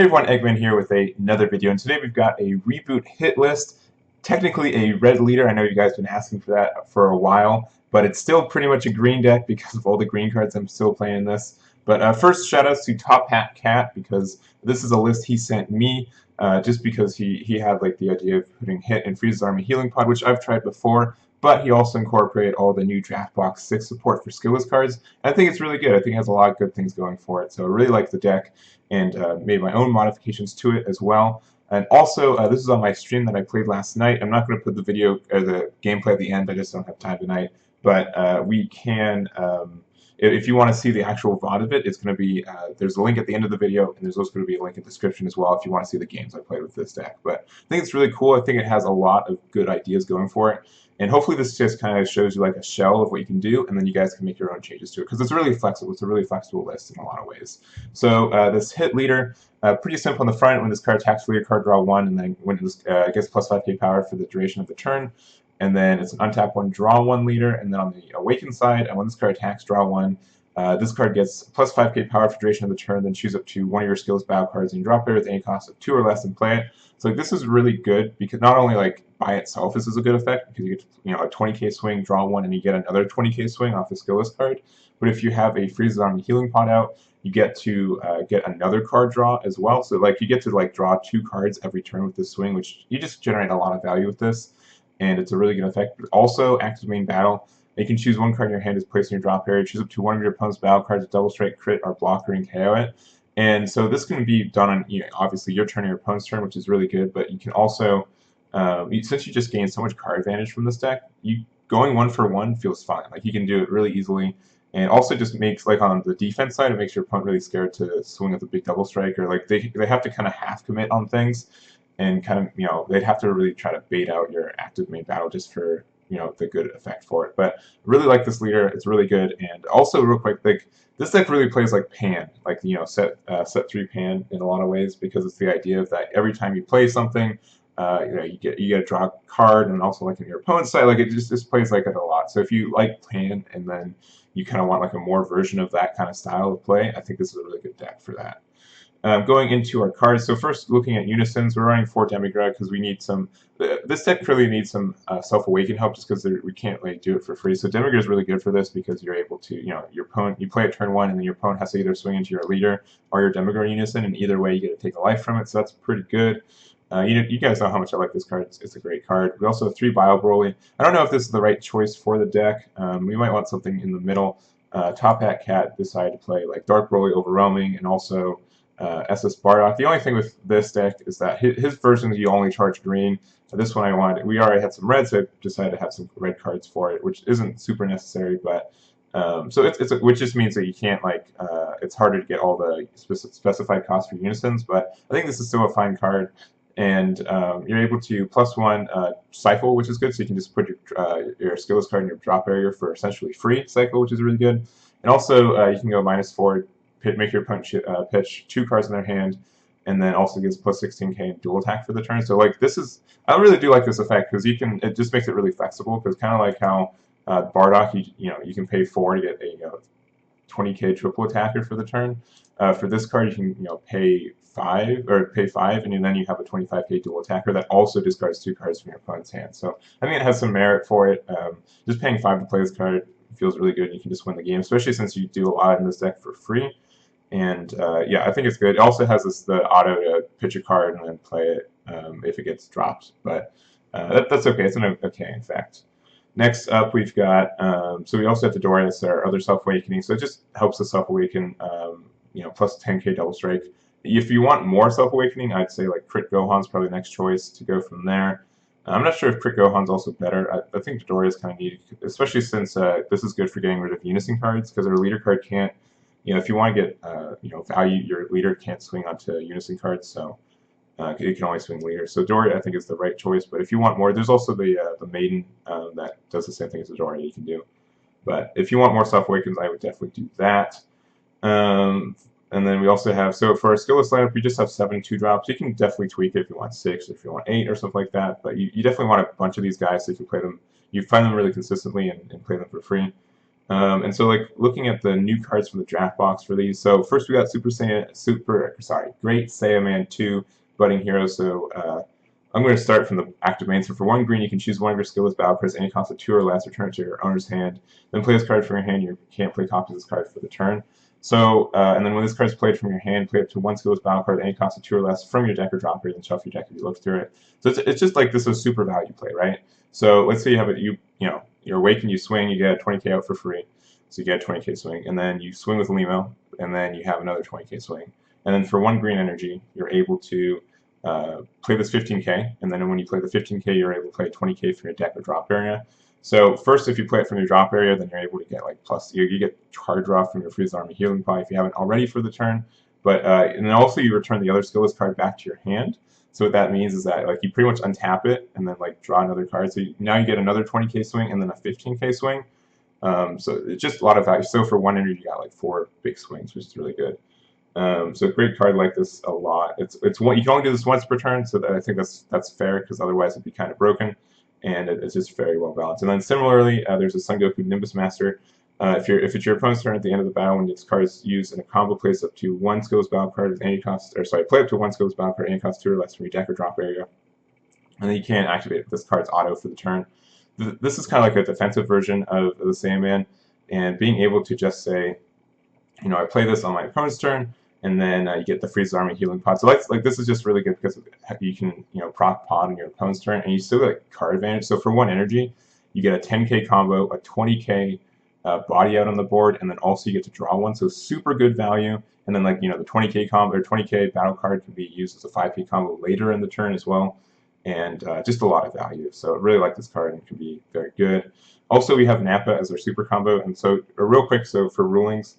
everyone, Egman here with another video, and today we've got a reboot hit list. Technically a red leader. I know you guys have been asking for that for a while, but it's still pretty much a green deck because of all the green cards. I'm still playing this. But first, shout outs to TopHatCat because this is a list he sent me just because he had like the idea of putting hit in Frieza's Army Healing Pod, which I've tried before. But he also incorporated all the new Draft Box 6 support for skillless cards. And I think it's really good. I think it has a lot of good things going for it. So I really like the deck and made my own modifications to it as well. And also, this is on my stream that I played last night. I'm not going to put the video or the gameplay at the end. I just don't have time tonight. But we can, if you want to see the actual VOD of it, it's going to be, there's a link at the end of the video, and there's also going to be a link in the description as well if you want to see the games I played with this deck. But I think it's really cool. I think it has a lot of good ideas going for it. And hopefully this just kind of shows you like a shell of what you can do, and then you guys can make your own changes to it, because it's really flexible. It's a really flexible list in a lot of ways. So this hit leader, pretty simple on the front. When this card attacks leader card, draw one, and then when it gets plus 5k power for the duration of the turn. And then it's an untap one, draw one leader, and then on the awaken side, and when this card attacks, draw one. This card gets plus 5k power for duration of the turn, then choose up to one of your skills battle cards and drop it with any cost of 2 or less and play it. So like, this is really good because not only like by itself this is a good effect because you get a 20k swing, draw one, and you get another 20k swing off the skillless card. But if you have a Frieza's Army Healing Pod out, you get to get another card draw as well. So like you get to like draw 2 cards every turn with this swing, which you just generate a lot of value with this, and it's a really good effect. But also active main battle. You can choose one card in your hand is placed in your drop area. Choose up to one of your opponent's battle cards with double strike, crit, or blocker, and KO it. And so this can be done on obviously your turn or your opponent's turn, which is really good. But you can also, since you just gain so much card advantage from this deck, going 1 for 1 feels fine. Like you can do it really easily, and also just makes like on the defense side, it makes your opponent really scared to swing at the big double strike, or like they have to kind of half commit on things, and kind of they'd have to really try to bait out your active main battle just for the good effect for it. But I really like this leader. It's really good. And also real quick, like this deck really plays like Pan, like set 3 Pan in a lot of ways, because it's the idea of that every time you play something, you get to draw a card, and also like in your opponent's side, like it just plays like it a lot. So if you like Pan and then you kind of want like a more version of that kind of style of play, I think this is a really good deck for that. Going into our cards, so first looking at Unisons, we're running 4 Demigod because we need some. This deck really needs some Self-Awaken help just because we can't like do it for free. So Demigod is really good for this because you're able to, your opponent, you play at turn 1, and then your opponent has to either swing into your leader or your Demigod Unison, and either way you get to take a life from it. So that's pretty good. You guys know how much I like this card. It's a great card. We also have 3 Bio Broly. I don't know if this is the right choice for the deck. We might want something in the middle. TopHatCat decided to play like Dark Broly Overwhelming, and also SS Bardock. The only thing with this deck is that his version you only charge green. This one we already had some red, so I decided to have some red cards for it, which isn't super necessary, but so which just means that you can't like it's harder to get all the specified costs for Unisons, but I think this is still a fine card. And you're able to +1 cycle, which is good, so you can just put your skillless card in your drop area for essentially free cycle, which is really good. And also you can go -4, make your opponent pitch 2 cards in their hand, and then also gives plus 16k in dual attack for the turn. So like I really do like this effect because it just makes it really flexible, because kind of like how Bardock, you can pay 4 to get a 20k triple attacker for the turn. For this card, you can pay 5, and then you have a 25k dual attacker that also discards 2 cards from your opponent's hand. So I think it has some merit for it. Just paying 5 to play this card feels really good. You can just win the game, especially since you do a lot in this deck for free. And yeah, I think it's good. It also has the auto to pitch a card and then play it if it gets dropped, but that's okay. It's an okay effect. Next up, we've got so we also have the Dorias, our other Self-Awakening. So it just helps the Self-Awaken, plus 10k double strike. If you want more Self-Awakening, I'd say like Crit Gohan's probably the next choice to go from there. I'm not sure if Crit Gohan's also better. I think Dodoria is kind of needed, especially since this is good for getting rid of Unison cards, because our leader card can't, if you want to get value, your leader can't swing onto Unison cards, so you can only swing leader. So Doria, I think, is the right choice. But if you want more, there's also the Maiden that does the same thing as the Doria you can do. But if you want more Self-Awakens, I would definitely do that. And then we also have, so for our skillless lineup, we just have 7 2-drops. You can definitely tweak it if you want 6, or if you want 8, or something like that. But you definitely want a bunch of these guys so you can play them. You find them really consistently and play them for free. And so, like, looking at the new cards from the draft box for these. So first we got Great Saiyaman 2 Budding Hero. So I'm going to start from the active main. So for 1 green, you can choose one of your skillless battle cards, any cost of 2 or less, return it to your owner's hand. Then play this card from your hand. You can't play copies of this card for the turn. So, and then when this card is played from your hand, play up to 1 skillless battle card, any cost of 2 or less from your deck or drop here, then shuffle your deck if you look through it. So it's just like this is super value play, right? So let's say you have it, you know, you're awake and you swing, you get a 20k out for free. So you get a 20k swing, and then you swing with Limo, and then you have another 20k swing. And then for 1 green energy, you're able to play this 15k, and then when you play the 15k, you're able to play 20k from your deck or drop area. So first, if you play it from your drop area, then you're able to get like plus, you get card draw from your Frieza Army Healing Pie if you haven't already for the turn. But and then also you return the other skillless card back to your hand. So what that means is that like you pretty much untap it and then like draw another card. So now you get another 20k swing and then a 15k swing. So it's just a lot of value. So for 1 energy, you got like 4 big swings, which is really good. So a great card like this a lot. It's one, you can only do this once per turn, so that I think that's fair because otherwise it'd be kind of broken, and it's just very well balanced. And then similarly, there's a Son Goku Nimbus Master. If it's your opponent's turn at the end of the battle, when this card is used in a combo, plays up to 1 skillless battle card with any cost, or sorry, play up to 1 skillless battle card any cost 2 or less from your deck or drop area, and then you can't activate it. This card's auto for the turn. This is kind of like a defensive version of the Saiyan, and being able to just say, you know, I play this on my opponent's turn, and then you get the Frieza Army Healing Pod. So like this is just really good because you can, you know, proc pod on your opponent's turn, and you still get like card advantage. So for 1 energy, you get a 10k combo, a 20k body out on the board, and then also you get to draw 1. So super good value. And then like, you know, the 20k combo or 20k battle card can be used as a 5k combo later in the turn as well. And just a lot of value. So I really like this card and it can be very good. Also, we have Nappa as our super combo. And so, real quick, so for rulings,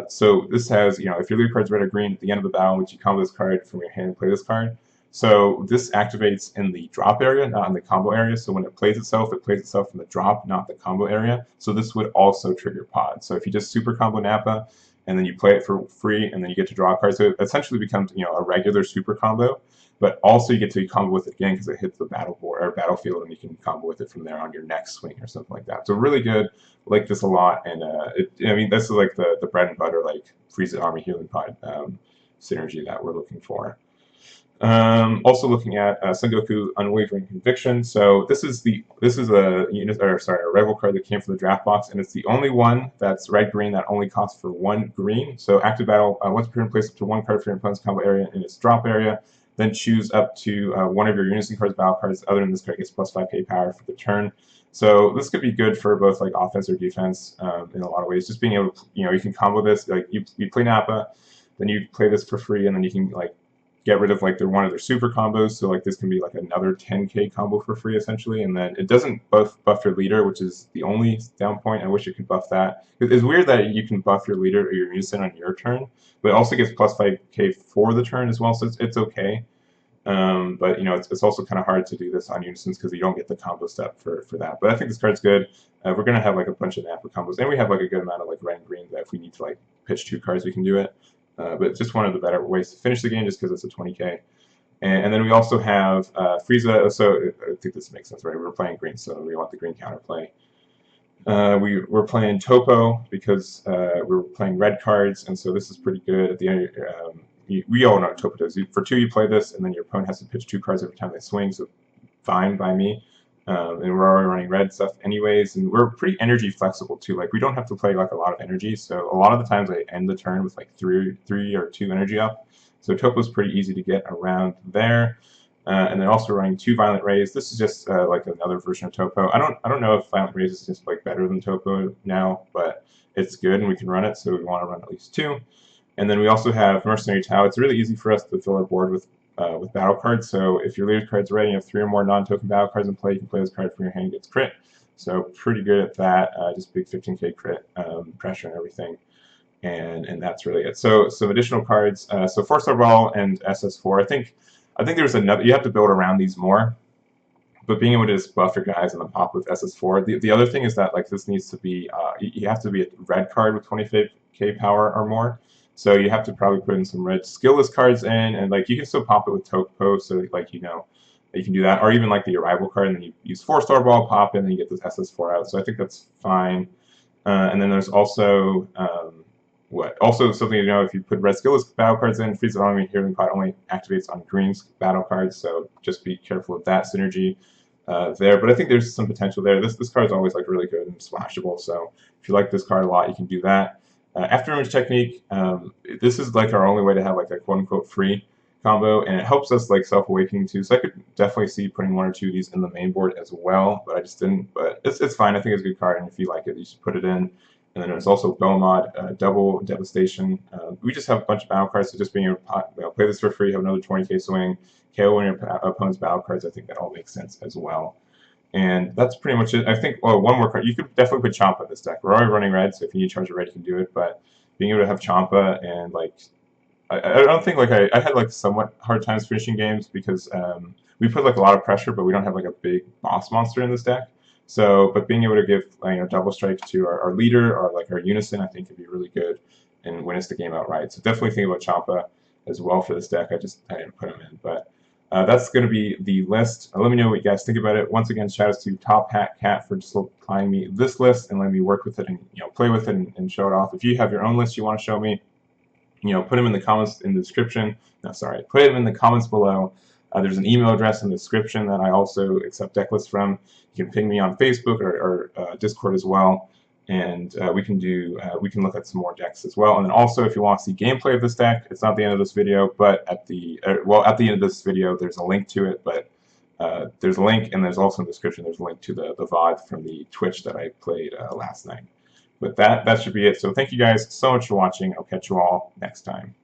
so this has, you know, if your lead card's red or green at the end of the battle, which you combo this card from your hand and play this card. So this activates in the drop area, not in the combo area. So when it plays itself in the drop, not the combo area. So this would also trigger pod. So if you just super combo Nappa, and then you play it for free, and then you get to draw a card. So it essentially becomes, you know, a regular super combo. But also you get to combo with it again because it hits the battlefield, and you can combo with it from there on your next swing or something like that. So really good. Like this a lot, and I mean, this is like the bread and butter, like Frieza Army Healing Pod synergy that we're looking for. Also looking at Son Goku Unwavering Conviction. So this is a rival card that came from the draft box, and it's the only one that's red green that only costs for 1 green. So active battle, once per turn, place up to 1 card for your opponent's combo area in its drop area. Then choose up to 1 of your Unison cards, battle cards. Other than this card, gets plus 5k power for the turn. So this could be good for both like offense or defense in a lot of ways. Just being able to, you know, you can combo this. Like you play Nappa, then you play this for free, and then you can like get rid of like one of their super combos. So like this can be like another 10k combo for free essentially, and then it doesn't buff your leader, which is the only down point. I wish it could buff that. It's weird that you can buff your leader or your Unison on your turn, but it also gets plus 5k for the turn as well, so it's okay. But you know, it's also kind of hard to do this on Unisons because you don't get the combo step for that. But I think this card's good. We're gonna have like a bunch of Nappa combos, and we have like a good amount of like red and green that if we need to like pitch 2 cards, we can do it. But it's just one of the better ways to finish the game just because it's a 20k. And then we also have Frieza. So I think this makes sense, right? We're playing green, so we want the green counterplay. We're playing Topo because we're playing red cards, and so this is pretty good. At the end, we all know what Topo does. For 2, you play this, and then your opponent has to pitch 2 cards every time they swing, so fine by me. And we're already running red stuff anyways, and we're pretty energy flexible too. Like we don't have to play like a lot of energy, so a lot of the times I end the turn with like 3 or 2 energy up. So Topo's pretty easy to get around there. And then also running 2 Violent Rays. This is just like another version of Topo. I don't know if Violent Rays is just like better than Topo now, but it's good and we can run it, so we want to run at least 2. And then we also have Mercenary Tau. It's really easy for us to fill our board with battle cards. So if your leader card's ready, you have 3 or more non-token battle cards in play, you can play this card from your hand and gets crit. So pretty good at that. Just big 15k crit pressure and everything. And that's really it. So some additional cards. So 4-star Ball and SS4. I think there's another. You have to build around these more. But being able to just buff your guys and then pop with SS4. The other thing is that like this needs to be. You have to be a red card with 25k power or more. So you have to probably put in some red skillless cards in, and like you can still pop it with Topo, so like you know you can do that, or even like the arrival card, and then you use 4-star Ball, pop in, and you get this SS4 out. So I think that's fine. And then there's also also something to know, if you put red skill list battle cards in, Frieza Army Healing Pod only activates on green battle cards, so just be careful of that synergy there. But I think there's some potential there. This card is always like really good and splashable, so if you like this card a lot, you can do that. After Image Technique, this is like our only way to have like a quote-unquote free combo, and it helps us like Self-Awakening too, so I could definitely see putting 1 or 2 of these in the main board as well, but I just didn't. But it's fine. I think it's a good card, and if you like it, you should put it in. And then there's also Belmod, Double Devastation. We just have a bunch of battle cards, so just being able to play this for free, have another 20k swing, KO one of your opponent's battle cards, I think that all makes sense as well. And that's pretty much it. I think, well, one more card. You could definitely put Champa in this deck. We're already running red, so if you need charge of red, you can do it. But being able to have Champa and, like, I don't think, like, I had, like, somewhat hard times finishing games because we put, like, a lot of pressure, but we don't have, like, a big boss monster in this deck. So, but being able to give double strike to our leader or like our Unison, I think could be really good and win us the game outright. So definitely think about Champa as well for this deck. I didn't put him in, but that's going to be the list. Let me know what you guys think about it. Once again, shout out to TopHatCat for just supplying me this list and letting me work with it and play with it and show it off. If you have your own list you want to show me, put them in the comments in the description. No, sorry, put them in the comments below. There's an email address in the description that I also accept deck lists from. You can ping me on Facebook or Discord as well, and we can look at some more decks as well. And then also, if you want to see gameplay of this deck, it's not the end of this video, but at the end of this video, there's a link to it. But there's a link, and there's also in the description there's a link to the VOD from the Twitch that I played last night. But that should be it. So thank you guys so much for watching. I'll catch you all next time.